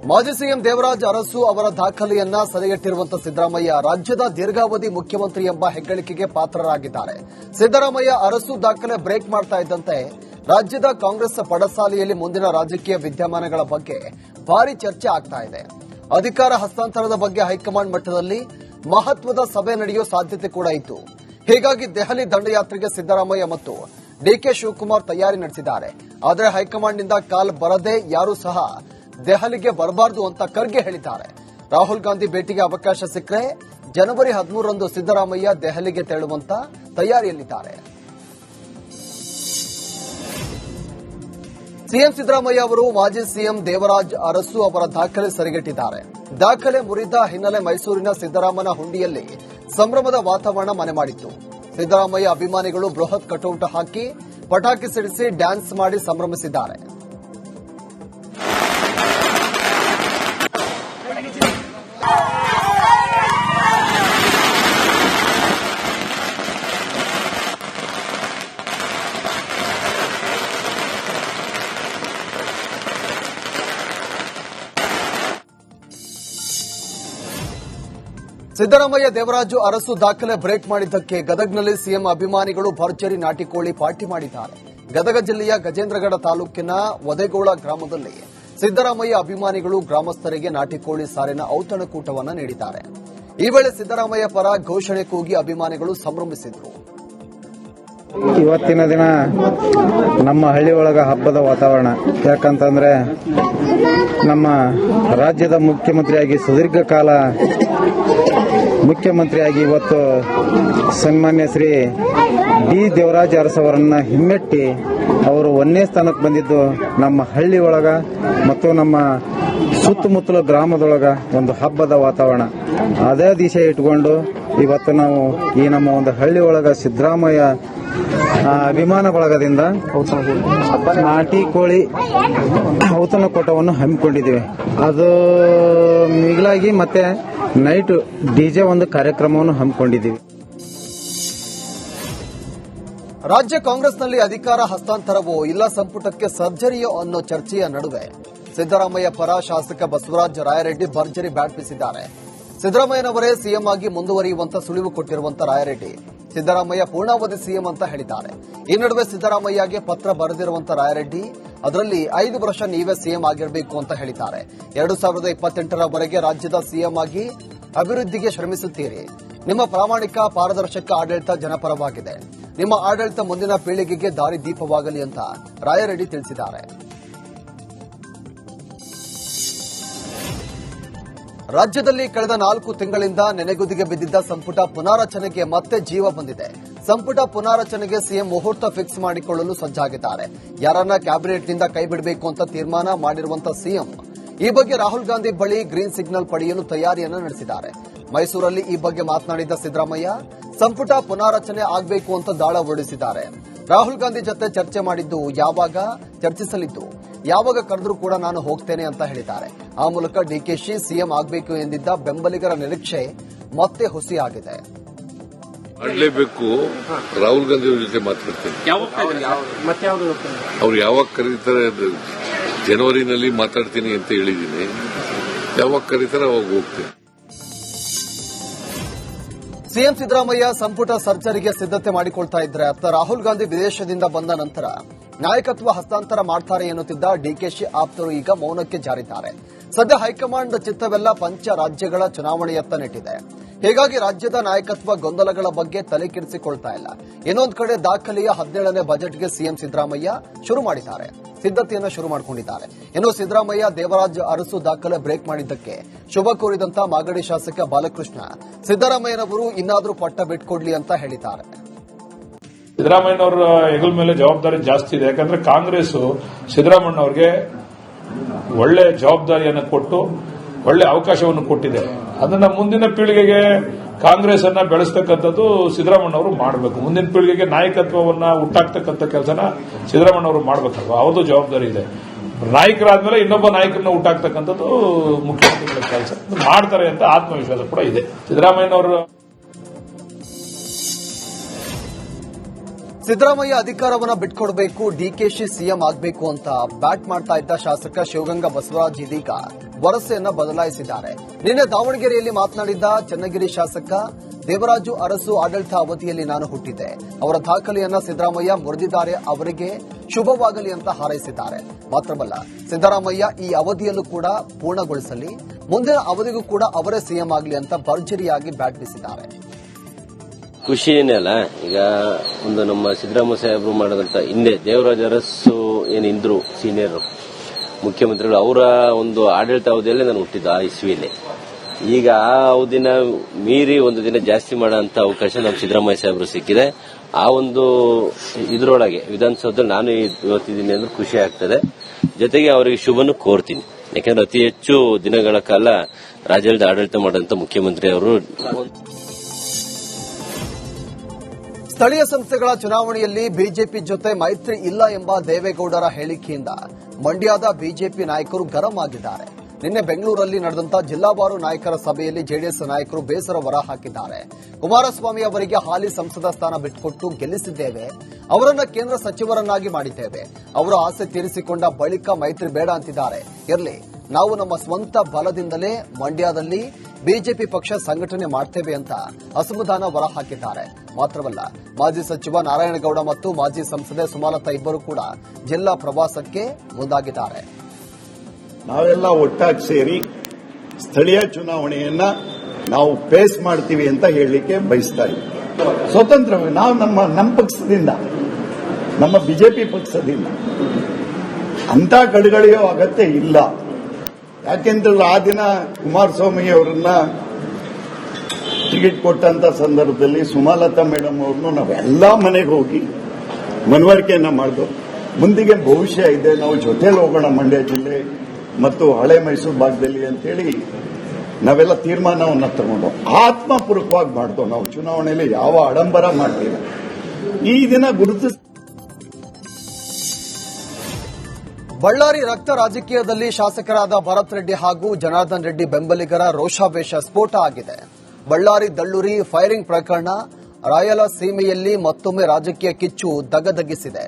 ಮಾಜಿ ಸಿಎಂ ದೇವರಾಜ್ ಅರಸು ಅವರ ದಾಖಲೆಯನ್ನ ಸದೆಗಟ್ಟಿರುವಂತಹ ಸಿದ್ದರಾಮಯ್ಯ ರಾಜ್ಯದ ದೀರ್ಘಾವಧಿ ಮುಖ್ಯಮಂತ್ರಿ ಎಂಬ ಹೆಗ್ಗಳಿಕೆಗೆ ಪಾತ್ರರಾಗಿದ್ದಾರೆ. ಸಿದ್ದರಾಮಯ್ಯ ಅರಸು ದಾಖಲೆ ಬ್ರೇಕ್ ಮಾಡ್ತಾ ಇದ್ದಂತೆ ರಾಜ್ಯದ ಕಾಂಗ್ರೆಸ್ ಪಡಸಾಲೆಯಲ್ಲಿ ಮುಂದಿನ ರಾಜಕೀಯ ವಿದ್ಯಮಾನಗಳ ಬಗ್ಗೆ ಭಾರಿ ಚರ್ಚೆ ಆಗ್ತಾ ಇದೆ. ಅಧಿಕಾರ ಹಸ್ತಾಂತರದ ಬಗ್ಗೆ ಹೈಕಮಾಂಡ್ ಮಟ್ಟದಲ್ಲಿ ಮಹತ್ವದ ಸಭೆ ನಡೆಯುವ ಸಾಧ್ಯತೆ ಕೂಡ ಇತ್ತು. ಹೀಗಾಗಿ ದೆಹಲಿ ದಂಡಯಾತ್ರೆಗೆ ಸಿದ್ದರಾಮಯ್ಯ ಮತ್ತು ಡಿಕೆ ಶಿವಕುಮಾರ್ ತಯಾರಿ ನಡೆಸಿದ್ದಾರೆ. ಆದರೆ ಹೈಕಮಾಂಡ್ನಿಂದ ಕಾಲ್ ಬರದೆ ಯಾರೂ ಸಹ ದೆಹಲಿಗೆ ಬರಬಾರದು ಅಂತ ಖರ್ಗೆ ಹೇಳಿದ್ದಾರೆ. ರಾಹುಲ್ ಗಾಂಧಿ ಭೇಟಿಗೆ ಅವಕಾಶ ಸಿಕ್ಕರೆ ಜನವರಿ 13ರಂದು ಸಿದ್ದರಾಮಯ್ಯ ದೆಹಲಿಗೆ ತೆರಳುವಂತ ತಯಾರಿಯಲ್ಲಿದ್ದಾರೆ. ಸಿಎಂ ಸಿದ್ದರಾಮಯ್ಯ ಅವರು ಮಾಜಿ ಸಿಎಂ ದೇವರಾಜ್ ಅರಸು ಅವರ ದಾಖಲೆ ಸರಿಗಟ್ಟಿದ್ದಾರೆ. ದಾಖಲೆ ಮುರಿದ ಹಿನ್ನೆಲೆ ಮೈಸೂರಿನ ಸಿದ್ದರಾಮನ ಹುಂಡಿಯಲ್ಲಿ ಸಂಭ್ರಮದ ವಾತಾವರಣ ಮನೆ ಮಾಡಿತ್ತು. ಸಿದ್ದರಾಮಯ್ಯ ಅಭಿಮಾನಿಗಳು ಬೃಹತ್ ಕಟೌಟ್ ಹಾಕಿ ಪಟಾಕಿ ಸಿಡಿಸಿ ಡ್ಯಾನ್ಸ್ ಮಾಡಿ ಸಂಭ್ರಮಿಸಿದ್ದಾರೆ. ಸಿದ್ದರಾಮಯ್ಯ ದೇವರಾಜು ಅರಸು ದಾಖಲೆ ಬ್ರೇಕ್ ಮಾಡಿದ್ದಕ್ಕೆ ಗದಗ್ನಲ್ಲಿ ಸಿಎಂ ಅಭಿಮಾನಿಗಳು ಭರ್ಜರಿ ನಾಟಿಕೋಳಿ ಪಾರ್ಟಿ ಮಾಡಿದ್ದಾರೆ. ಗದಗ ಜಿಲ್ಲೆಯ ಗಜೇಂದ್ರಗಡ ತಾಲೂಕಿನ ವದೇಗೋಳ ಗ್ರಾಮದಲ್ಲಿ ಸಿದ್ದರಾಮಯ್ಯ ಅಭಿಮಾನಿಗಳು ಗ್ರಾಮಸ್ಥರಿಗೆ ನಾಟಿಕೋಳಿ ಸಾರಿನ ಔತಣಕೂಟವನ್ನು ನೀಡಿದ್ದಾರೆ. ಈ ವೇಳೆ ಸಿದ್ದರಾಮಯ್ಯ ಪರ ಘೋಷಣೆ ಕೂಗಿ ಅಭಿಮಾನಿಗಳು ಸಂಭ್ರಮಿಸಿದರು. ಇವತ್ತಿನ ದಿನ ನಮ್ಮ ಹಳ್ಳಿ ಒಳಗ ಹಬ್ಬದ ವಾತಾವರಣ. ಯಾಕಂತಂದ್ರೆ ನಮ್ಮ ರಾಜ್ಯದ ಮುಖ್ಯಮಂತ್ರಿಯಾಗಿ ಸುದೀರ್ಘ ಕಾಲ ಮುಖ್ಯಮಂತ್ರಿಯಾಗಿ ಇವತ್ತು ಸನ್ಮಾನ್ಯ ಶ್ರೀ ಡಿ ದೇವರಾಜ್ ಅರಸು ಅವರನ್ನ ಹಿಮ್ಮೆಟ್ಟಿ ಅವರು 1ನೇ ಸ್ಥಾನಕ್ಕೆ ಬಂದಿದ್ದು ನಮ್ಮ ಹಳ್ಳಿ ಒಳಗ ಮತ್ತು ನಮ್ಮ ಸುತ್ತಮುತ್ತಲ ಗ್ರಾಮದೊಳಗ ಒಂದು ಹಬ್ಬದ ವಾತಾವರಣ. ಅದೇ ದಿಶೆ ಇಟ್ಕೊಂಡು ಇವತ್ತು ನಾವು ಈ ನಮ್ಮ ಒಂದು ಹಳ್ಳಿ ಒಳಗ ಸಿದ್ದರಾಮಯ್ಯ ವಿಮಾನ ಬಳಗದಿಂದ ನಾಟಿ ಕೋಳಿ ಔತಣಕೂಟವನ್ನು ಹಮ್ಮಿಕೊಂಡಿದ್ದೀವಿ. ಅದು ಮಿಗಿಲಾಗಿ ಮತ್ತೆ ನೈಟ್ ಡಿಜೆ ಒಂದು ಕಾರ್ಯಕ್ರಮವನ್ನು ಹಮ್ಮಿಕೊಂಡಿದ್ದೀವಿ. ರಾಜ್ಯ ಕಾಂಗ್ರೆಸ್ನಲ್ಲಿ ಅಧಿಕಾರ ಹಸ್ತಾಂತರವೋ ಇಲ್ಲ ಸಂಪುಟಕ್ಕೆ ಸರ್ಜರಿಯೋ ಅನ್ನೋ ಚರ್ಚೆಯ ನಡುವೆ ಸಿದ್ದರಾಮಯ್ಯ ಪರ ಶಾಸಕ ಬಸವರಾಜ ರಾಯರೆಡ್ಡಿ ಭರ್ಜರಿ ಬ್ಯಾಟ್ ಬೀಸಿದ್ದಾರೆ. ಸಿದ್ದರಾಮಯ್ಯನವರೇ ಸಿಎಂ ಆಗಿ ಮುಂದುವರಿಯುವಂತ ಸುಳಿವು ಕೊಟ್ಟಿರುವಂತ ರಾಯರೆಡ್ಡಿ ಸಿದ್ದರಾಮಯ್ಯ ಪೂರ್ಣಾವಧಿ ಸಿಎಂ ಅಂತ ಹೇಳಿದ್ದಾರೆ. ಈ ನಡುವೆ ಸಿದ್ದರಾಮಯ್ಯಗೆ ಪತ್ರ ಬರೆದಿರುವಂತ ರಾಯರೆಡ್ಡಿ ಅದರಲ್ಲಿ 5 ವರ್ಷ ನೀವೇ ಸಿಎಂ ಆಗಿರಬೇಕು ಅಂತ ಹೇಳಿದ್ದಾರೆ. 2028ರವರೆಗೆ ರಾಜ್ಯದ ಸಿಎಂ ಆಗಿ ಅಭಿವೃದ್ಧಿಗೆ ಶ್ರಮಿಸುತ್ತೀರಿ. ನಿಮ್ಮ ಪ್ರಾಮಾಣಿಕ ಪಾರದರ್ಶಕ ಆಡಳಿತ ಜನಪರವಾಗಿದೆ. ನಿಮ್ಮ ಆಡಳಿತ ಮುಂದಿನ ಪೀಳಿಗೆಗೆ ದಾರಿದೀಪವಾಗಲಿ ಅಂತ ರಾಯರೆಡ್ಡಿ ತಿಳಿಸಿದ್ದಾರೆ. ರಾಜ್ಯದಲ್ಲಿ ಕಳೆದ 4 ತಿಂಗಳಿಂದ ನೆನೆಗುದಿಗೆ ಬಿದ್ದಿದ್ದ ಸಂಪುಟ ಪುನಾರಚನೆಗೆ ಮತ್ತೆ ಜೀವ ಬಂದಿದೆ. ಸಂಪುಟ ಪುನಾರಚನೆಗೆ ಸಿಎಂ ಮುಹೂರ್ತ ಫಿಕ್ಸ್ ಮಾಡಿಕೊಳ್ಳಲು ಸಜ್ಜಾಗಿದ್ದಾರೆ. ಯಾರನ್ನ ಕ್ಯಾಬಿನೆಟ್ನಿಂದ ಕೈಬಿಡಬೇಕು ಅಂತ ತೀರ್ಮಾನ ಮಾಡಿರುವಂತಹ ಸಿಎಂ ಈ ಬಗ್ಗೆ ರಾಹುಲ್ ಗಾಂಧಿ ಬಳಿ ಗ್ರೀನ್ ಸಿಗ್ನಲ್ ಪಡೆಯಲು ತಯಾರಿಯನ್ನು ನಡೆಸಿದ್ದಾರೆ. ಮೈಸೂರಲ್ಲಿ ಈ ಬಗ್ಗೆ ಮಾತನಾಡಿದ ಸಿದ್ದರಾಮಯ್ಯ ಸಂಪುಟ ಪುನಾರಚನೆ ಆಗಬೇಕು ಅಂತ ದಾಳ ಹೊರಡಿಸಿದ್ದಾರೆ. ರಾಹುಲ್ ಗಾಂಧಿ ಜೊತೆ ಚರ್ಚೆ ಮಾಡಿದ್ದು ಯಾವಾಗ ಚರ್ಚಿಸಲಿದ್ದು ಯಾವಾಗ ಕರೆದ್ರೂ ಕೂಡ ನಾನು ಹೋಗ್ತೇನೆ ಅಂತ ಹೇಳಿದ್ದಾರೆ. ಆ ಮೂಲಕ ಡಿಕೆಶಿ ಸಿಎಂ ಆಗಬೇಕು ಎಂದಿದ್ದ ಬೆಂಬಲಿಗರ ನಿರೀಕ್ಷೆ ಮತ್ತೆ ಹುಸಿಯಾಗಿದೆ. ಮಾಡಲೇಬೇಕು. ರಾಹುಲ್ ಗಾಂಧಿ ಅವ್ರ ಜೊತೆ ಮಾತಾಡ್ತೇನೆ. ಅವ್ರು ಯಾವಾಗ ಕರೀತಾರೆ ಜನವರಿನಲ್ಲಿ ಮಾತಾಡ್ತೀನಿ ಅಂತ ಹೇಳಿದ್ದೀನಿ. ಯಾವಾಗ ಕರೀತಾರೆ ಅವಾಗ ಹೋಗ್ತೇನೆ. ಸಿಎಂ ಸಿದ್ದರಾಮಯ್ಯ ಸಂಪುಟ ಸರ್ಜರಿಗೆ ಸಿದ್ದತೆ ಮಾಡಿಕೊಳ್ತಾ ಇದ್ರೆ ಅತ್ತ ರಾಹುಲ್ ಗಾಂಧಿ ವಿದೇಶದಿಂದ ಬಂದ ನಂತರ ನಾಯಕತ್ವ ಹಸ್ತಾಂತರ ಮಾಡ್ತಾರೆ ಎನ್ನುತ್ತಿದ್ದ ಡಿಕೆಶಿ ಆಪ್ತರು ಈಗ ಮೌನಕ್ಕೆ ಜಾರಿದ್ದಾರೆ. ಸದ್ಯ ಹೈಕಮಾಂಡ್ ಚಿತ್ತವೆಲ್ಲ ಪಂಚ ರಾಜ್ಯಗಳ ಚುನಾವಣೆಯತ್ತ ನೆಟ್ಟಿದೆ. ಹೀಗಾಗಿ ರಾಜ್ಯದ ನಾಯಕತ್ವ ಗೊಂದಲಗಳ ಬಗ್ಗೆ ತಲೆ ಕೆಡಿಸಿಕೊಳ್ತಾ ಇಲ್ಲ. ಇನ್ನೊಂದು ಕಡೆ ದಾಖಲೆಯ 17ನೇ ಬಜೆಟ್ಗೆ ಸಿಎಂ ಸಿದ್ದರಾಮಯ್ಯ ಸಿದ್ದತೆಯನ್ನು ಶುರು ಮಾಡಿಕೊಂಡಿದ್ದಾರೆ. ಇನ್ನು ಸಿದ್ದರಾಮಯ್ಯ ದೇವರಾಜ್ ಅರಸು ದಾಖಲೆ ಬ್ರೇಕ್ ಮಾಡಿದ್ದಕ್ಕೆ ಶುಭ ಕೋರಿದಂತ ಮಾಗಡಿ ಶಾಸಕ ಬಾಲಕೃಷ್ಣ ಸಿದ್ದರಾಮಯ್ಯನವರು ಇನ್ನಾದರೂ ಪಟ್ಟ ಬಿಟ್ಕೊಡ್ಲಿ ಅಂತ ಹೇಳಿದ್ದಾರೆ. ಸಿದ್ದರಾಮಯ್ಯನವರ ಹೆಗಲ ಮೇಲೆ ಜವಾಬ್ದಾರಿ ಜಾಸ್ತಿ ಇದೆ. ಯಾಕಂದ್ರೆ ಕಾಂಗ್ರೆಸ್ ಸಿದ್ದರಾಮಯ್ಯನವರಿಗೆ ಒಳ್ಳೆ ಜವಾಬ್ದಾರಿಯನ್ನು ಕೊಟ್ಟು ಒಳ್ಳೆ ಅವಕಾಶವನ್ನು ಕೊಟ್ಟಿದೆ. ಅದನ್ನ ಮುಂದಿನ ಪೀಳಿಗೆಗೆ ಕಾಂಗ್ರೆಸ್ ಅನ್ನ ಬೆಳೆಸತಕ್ಕಂಥದ್ದು ಸಿದ್ದರಾಮಯ್ಯನವರು ಮಾಡಬೇಕು. ಮುಂದಿನ ಪೀಳಿಗೆಗೆ ನಾಯಕತ್ವವನ್ನ ಹುಟ್ಟಾಕ್ತಕ್ಕಂಥ ಕೆಲಸನ ಸಿದ್ದರಾಮಯ್ಯನವರು ಮಾಡಬೇಕಲ್ವಾ, ಅವ್ರದ್ದು ಜವಾಬ್ದಾರಿ ಇದೆ. ನಾಯಕರಾದ್ಮೇಲೆ ಇನ್ನೊಬ್ಬ ನಾಯಕರನ್ನ ಹುಟ್ಟಾಕ್ತಕ್ಕಂಥದ್ದು ಮುಖ್ಯಮಂತ್ರಿಗಳ ಕೆಲಸ ಮಾಡ್ತಾರೆ ಅಂತ ಆತ್ಮವಿಶ್ವಾಸ ಕೂಡ ಇದೆ. ಸಿದ್ದರಾಮಯ್ಯನವರು ಸಿದ್ದರಾಮಯ್ಯ ಅಧಿಕಾರವನ್ನ ಬಿಟ್ಕೊಡ್ಬೇಕು, ಡಿಕೆಶಿ ಸಿಎಂ ಆಗಬೇಕು ಅಂತ ಬ್ಯಾಟ್ ಮಾಡ್ತಾ ಇದ್ದ ಶಾಸಕ ಶಿವಗಂಗಾ ಬಸವರಾಜ್ ಇದೀಗ ವರಸೆಯನ್ನ ಬದಲಾಯಿಸಿದ್ದಾರೆ. ನಿನ್ನೆ ದಾವಣಗೆರೆಯಲ್ಲಿ ಮಾತನಾಡಿದ್ದ ಚನ್ನಗಿರಿ ಶಾಸಕ ದೇವರಾಜು ಅರಸು ಆಡಳಿತ ಅವಧಿಯಲ್ಲಿ ನಾನು ಹುಟ್ಟಿದ್ದೆ, ಅವರ ದಾಖಲೆಯನ್ನ ಸಿದ್ದರಾಮಯ್ಯ ಮುರಿದಿದ್ದಾರೆ, ಅವರಿಗೆ ಶುಭವಾಗಲಿ ಅಂತ ಹಾರೈಸಿದ್ದಾರೆ. ಮಾತ್ರವಲ್ಲ, ಸಿದ್ದರಾಮಯ್ಯ ಈ ಅವಧಿಯಲ್ಲೂ ಕೂಡ ಪೂರ್ಣಗೊಳಿಸಲಿ, ಮುಂದಿನ ಅವಧಿಗೂ ಕೂಡ ಅವರೇ ಸಿಎಂ ಆಗಲಿ ಅಂತ ಭರ್ಜರಿಯಾಗಿ ಬ್ಯಾಟ್ ಬೀಸಿದ್ದಾರೆ. ಖುಷಿನೇ ಅಲ್ಲ. ಈಗ ಒಂದು ನಮ್ಮ ಸಿದ್ದರಾಮಯ್ಯ ಸಾಹೇಬರು ಮಾಡೋದಂತ ಹಿಂದೆ ದೇವರಾಜ ಅರಸು ಏನಿದ್ರು ಸೀನಿಯರ್ ಮುಖ್ಯಮಂತ್ರಿಗಳು, ಅವರ ಒಂದು ಆಡಳಿತ ಅವಧಿಯಲ್ಲೇ ನಾನು ಹುಟ್ಟಿದ್ದು ಆ ಇಸ್ವಿಯಲ್ಲಿ. ಈಗ ಆ ಅವಧಿನ ಮೀರಿ ಒಂದು ದಿನ ಜಾಸ್ತಿ ಮಾಡೋಂತ ಅವಕಾಶ ನಮ್ಮ ಸಿದ್ದರಾಮಯ್ಯ ಸಾಹೇಬರು ಸಿಕ್ಕಿದೆ. ಆ ಒಂದು ಇದರೊಳಗೆ ವಿಧಾನಸೌಧದಲ್ಲಿ ನಾನು ಇವತ್ತಿದ್ದೀನಿ ಅಂದ್ರೆ ಖುಷಿ ಆಗ್ತದೆ. ಜೊತೆಗೆ ಅವರಿಗೆ ಶುಭನು ಕೋರ್ತೀನಿ. ಯಾಕಂದ್ರೆ ಅತಿ ಹೆಚ್ಚು ದಿನಗಳ ಕಾಲ ರಾಜ್ಯದ ಆಡಳಿತ ಮಾಡುವಂತ ಮುಖ್ಯಮಂತ್ರಿ ಅವರು. ಸ್ಥಳೀಯ ಸಂಸ್ಥೆಗಳ ಚುನಾವಣೆಯಲ್ಲಿ ಬಿಜೆಪಿ ಜೊತೆ ಮೈತ್ರಿ ಇಲ್ಲ ಎಂಬ ದೇವೇಗೌಡರ ಹೇಳಿಕೆಯಿಂದ ಮಂಡ್ಯದ ಬಿಜೆಪಿ ನಾಯಕರು ಗರಂ ಆಗಿದ್ದಾರೆ. ನಿನ್ನೆ ಬೆಂಗಳೂರಲ್ಲಿ ನಡೆದಂತ ಜಿಲ್ಲಾವಾರು ನಾಯಕರ ಸಭೆಯಲ್ಲಿ ಜೆಡಿಎಸ್ ನಾಯಕರು ಬೇಸರ ಹೊರಹಾಕಿದ್ದಾರೆ. ಕುಮಾರಸ್ವಾಮಿ ಅವರಿಗೆ ಹಾಲಿ ಸಂಸದ ಸ್ಥಾನ ಬಿಟ್ಟುಕೊಟ್ಟು ಗೆಲ್ಲಿಸಿದ್ದೇವೆ, ಅವರನ್ನ ಕೇಂದ್ರ ಸಚಿವರನ್ನಾಗಿ ಮಾಡಿದ್ದೇವೆ, ಅವರ ಆಸೆ ತೀರಿಸಿಕೊಂಡ ಬಳಿಕ ಮೈತ್ರಿ ಬೇಡ ಅಂತಿದ್ದಾರೆ. ಇರಲಿ, ನಾವು ನಮ್ಮ ಸ್ವಂತ ಬಲದಿಂದಲೇ ಮಂಡ್ಯದಲ್ಲಿ ಬಿಜೆಪಿ ಪಕ್ಷ ಸಂಘಟನೆ ಮಾಡ್ತೇವೆ ಅಂತ ಅಸಮಾಧಾನ ಹೊರಹಾಕಿದ್ದಾರೆ. ಮಾತ್ರವಲ್ಲ, ಮಾಜಿ ಸಚಿವ ನಾರಾಯಣಗೌಡ ಮತ್ತು ಮಾಜಿ ಸಂಸದೆ ಸುಮಲತಾ ಇಬ್ಬರು ಕೂಡ ಜಿಲ್ಲಾ ಪ್ರವಾಸಕ್ಕೆ ಮುಂದಾಗಿದ್ದಾರೆ. ನಾವೆಲ್ಲ ಒಟ್ಟಾಗಿ ಸೇರಿ ಸ್ಥಳೀಯ ಚುನಾವಣೆಯನ್ನ ನಾವು ಫೇಸ್ ಮಾಡ್ತೀವಿ ಅಂತ ಹೇಳಲಿಕ್ಕೆ ಬಯಸ್ತಾ ಇದ್ದೀವಿ. ಸ್ವತಂತ್ರವಾಗಿ ನಾವು ನಮ್ಮ ಪಕ್ಷದಿಂದ, ನಮ್ಮ ಬಿಜೆಪಿ ಪಕ್ಷದಿಂದ ಅಂತ ಕಡೆಗಳೆಯೋ ಅಗತ್ಯ ಇಲ್ಲ. ಯಾಕೆಂದ್ರೆ ಆ ದಿನ ಕುಮಾರಸ್ವಾಮಿ ಅವರನ್ನ ಟಿಕೆಟ್ ಕೊಟ್ಟಂತ ಸಂದರ್ಭದಲ್ಲಿ ಸುಮಲತಾ ಮೇಡಮ್ ಅವ್ರನ್ನು ನಾವೆಲ್ಲ ಮನೆಗೆ ಹೋಗಿ ಮನವರಿಕೆಯನ್ನ ಮಾಡಿದ್ರು. ಮುಂದಿಗೆ ಭವಿಷ್ಯ ಇದೆ, ನಾವು ಜೊತೆಲಿ ಹೋಗೋಣ ಮಂಡ್ಯ ಜಿಲ್ಲೆ ಮತ್ತು ಹಳೆ ಮೈಸೂರು ಭಾಗದಲ್ಲಿ ಅಂತೇಳಿ ನಾವೆಲ್ಲ ತೀರ್ಮಾನವನ್ನು ತಗೊಂಡು ಆತ್ಮಪೂರ್ವಕವಾಗಿ ಮಾಡ್ದೋ. ನಾವು ಚುನಾವಣೆಯಲ್ಲಿ ಯಾವ ಆಡಂಬರ ಮಾಡಲಿಲ್ಲ. ಈ ದಿನ ಬಳ್ಳಾರಿ ರಕ್ತ ರಾಜಕೀಯದಲ್ಲಿ ಶಾಸಕರಾದ ಭರತ್ ರೆಡ್ಡಿ ಹಾಗೂ ಜನಾರ್ದನ್ ರೆಡ್ಡಿ ಬೆಂಬಲಿಗರ ರೋಷಾವೇಶ ಸ್ಫೋಟ ಆಗಿದೆ. ಬಳ್ಳಾರಿ ದಳ್ಳೂರಿ ಫೈರಿಂಗ್ ಪ್ರಕರಣ ರಾಯಲಸೀಮೆಯಲ್ಲಿ ಮತ್ತೊಮ್ಮೆ ರಾಜಕೀಯ ಕಿಚ್ಚು ದಗದಗಿಸಿದೆ.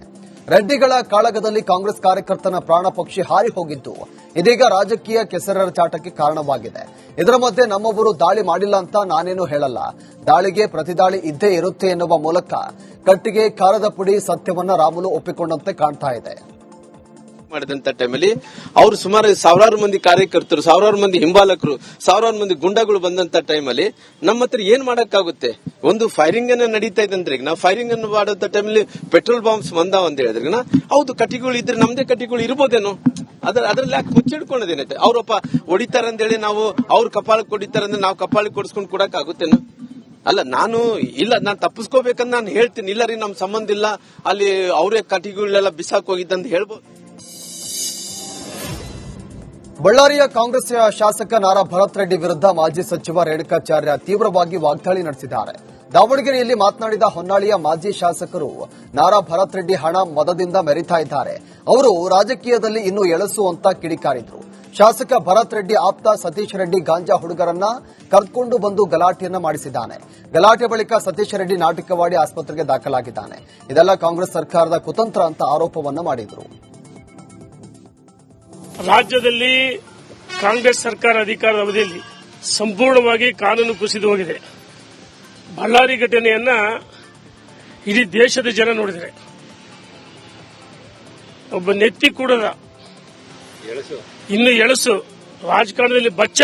ರೆಡ್ಡಿಗಳ ಕಾಳಗದಲ್ಲಿ ಕಾಂಗ್ರೆಸ್ ಕಾರ್ಯಕರ್ತನ ಪ್ರಾಣ ಪಕ್ಷಿ ಹಾರಿ ಹೋಗಿದ್ದು ಇದೀಗ ರಾಜಕೀಯ ಕೆಸರರ ಚಾಟಕ್ಕೆ ಕಾರಣವಾಗಿದೆ. ಇದರ ಮಧ್ಯೆ ನಮ್ಮವರು ದಾಳಿ ಮಾಡಿಲ್ಲ ಅಂತ ನಾನೇನು ಹೇಳಲ್ಲ, ದಾಳಿಗೆ ಪ್ರತಿದಾಳಿ ಇದ್ದೇ ಇರುತ್ತೆ ಎನ್ನುವ ಮೂಲಕ ಕಟ್ಟಿಗೆ ಖಾರದ ಪುಡಿ ಸತ್ಯವನ್ನ ರಾಮುಲು ಒಪ್ಪಿಕೊಂಡಂತೆ ಕಾಣ್ತಾ ಇದೆ. ಮಾಡಿದಂತ ಟೈಮಲ್ಲಿ ಅವರು ಸುಮಾರು ಸಾವಿರಾರು ಮಂದಿ ಕಾರ್ಯಕರ್ತರು, ಸಾವಿರಾರು ಮಂದಿ ಹಿಂಬಾಲಕರು, ಸಾವಿರಾರು ಮಂದಿ ಗುಂಡಗಳು ಬಂದಂತ ಟೈಮಲ್ಲಿ ನಮ್ಮ ಹತ್ರ ಏನ್ ಮಾಡಕ್ಕಾಗುತ್ತೆ? ಒಂದು ಫೈರಿಂಗ್ ಅನ್ನ ನಡೀತಾ ಇದೆ ಅಂದ್ರೆ ನಾವು ಫೈರಿಂಗ್ ಅನ್ನು ಮಾಡುವಂತ ಟೈಮಲ್ಲಿ ಪೆಟ್ರೋಲ್ ಬಾಂಬ್ಸ್ ಬಂದಾವ ಅಂತ ಹೇಳಿದ್ರೆ ಹೌದು, ಕಟ್ಟಿಗಳು ಇದ್ರೆ ನಮ್ದೇ ಕಟ್ಟಿಗಳು ಇರ್ಬೋದೇನೋ, ಅದ್ರಲ್ಲಿ ಯಾಕೆ ಮುಚ್ಚಿಡ್ಕೊಳ್ಳೋದೇನೈತೆ? ಅವರಪ್ಪ ಹೊಡಿತಾರೆ ಅಂತ ಹೇಳಿ ನಾವು ಅವ್ರ ಕಪಾಳಕ್ಕೆ ಹೊಡಿತಾರೆ ಅಂದ್ರೆ ನಾವು ಕಪಾಳಕ್ಕೆ ಕೊಡಿಸ್ಕೊಂಡು ಕೊಡಕ್ ಆಗುತ್ತೇನೋ? ಅಲ್ಲ, ನಾನು ತಪ್ಪಿಸ್ಕೋಬೇಕಂತ ನಾನು ಹೇಳ್ತೀನಿ. ಇಲ್ಲ ರೀ, ನಮ್ ಸಂಬಂಧ ಇಲ್ಲ, ಅಲ್ಲಿ ಅವರೇ ಕಟ್ಟಿಗಳೆಲ್ಲ ಬಿಸಾಕ್ ಹೋಗಿದ್ದಂತ ಹೇಳ್ಬೋದು. ಬಳ್ಳಾರಿಯ ಕಾಂಗ್ರೆಸ್ ಶಾಸಕ ನಾರಾ ಭರತ್ ರೆಡ್ಡಿ ವಿರುದ್ಧ ಮಾಜಿ ಸಚಿವ ರೇಣುಕಾಚಾರ್ಯ ತೀವ್ರವಾಗಿ ವಾಗ್ದಾಳಿ ನಡೆಸಿದ್ದಾರೆ. ದಾವಣಗೆರೆಯಲ್ಲಿ ಮಾತನಾಡಿದ ಹೊನ್ನಾಳಿಯ ಮಾಜಿ ಶಾಸಕರು ನಾರಾ ಭರತ್ ರೆಡ್ಡಿ ಹಣ ಮದದಿಂದ ಮೆರಿತಾ ಇದ್ದಾರೆ, ಅವರು ರಾಜಕೀಯದಲ್ಲಿ ಇನ್ನೂ ಎಳಸು ಅಂತ ಕಿಡಿಕಾರಿದ್ರು. ಶಾಸಕ ಭರತ್ ರೆಡ್ಡಿ ಆಪ್ತ ಸತೀಶ್ ರೆಡ್ಡಿ ಗಾಂಜಾ ಹುಡುಗರನ್ನ ಕರೆದುಕೊಂಡು ಬಂದು ಗಲಾಟೆಯನ್ನ ಮಾಡಿಸಿದ್ದಾನೆ. ಗಲಾಟೆ ಬಳಿಕ ಸತೀಶ್ ರೆಡ್ಡಿ ನಾಟಕವಾಡಿ ಆಸ್ಪತ್ರೆಗೆ ದಾಖಲಾಗಿದ್ದಾನೆ. ಇದೆಲ್ಲ ಕಾಂಗ್ರೆಸ್ ಸರ್ಕಾರದ ಕುತಂತ್ರ ಅಂತ ಆರೋಪವನ್ನ ಮಾಡಿದ್ರು. ರಾಜ್ಯದಲ್ಲಿ ಕಾಂಗ್ರೆಸ್ ಸರ್ಕಾರ ಅಧಿಕಾರದ ಅವಧಿಯಲ್ಲಿ ಸಂಪೂರ್ಣವಾಗಿ ಕಾನೂನು ಕುಸಿದು ಹೋಗಿದೆ. ಬಳ್ಳಾರಿ ಘಟನೆಯನ್ನ ಇಡೀ ದೇಶದ ಜನ ನೋಡಿದರೆ, ಒಬ್ಬ ನೆತ್ತಿ ಕೂಡದ ಇನ್ನು ಎಳಸು ರಾಜಕಾರಣದಲ್ಲಿ ಬಚ್ಚ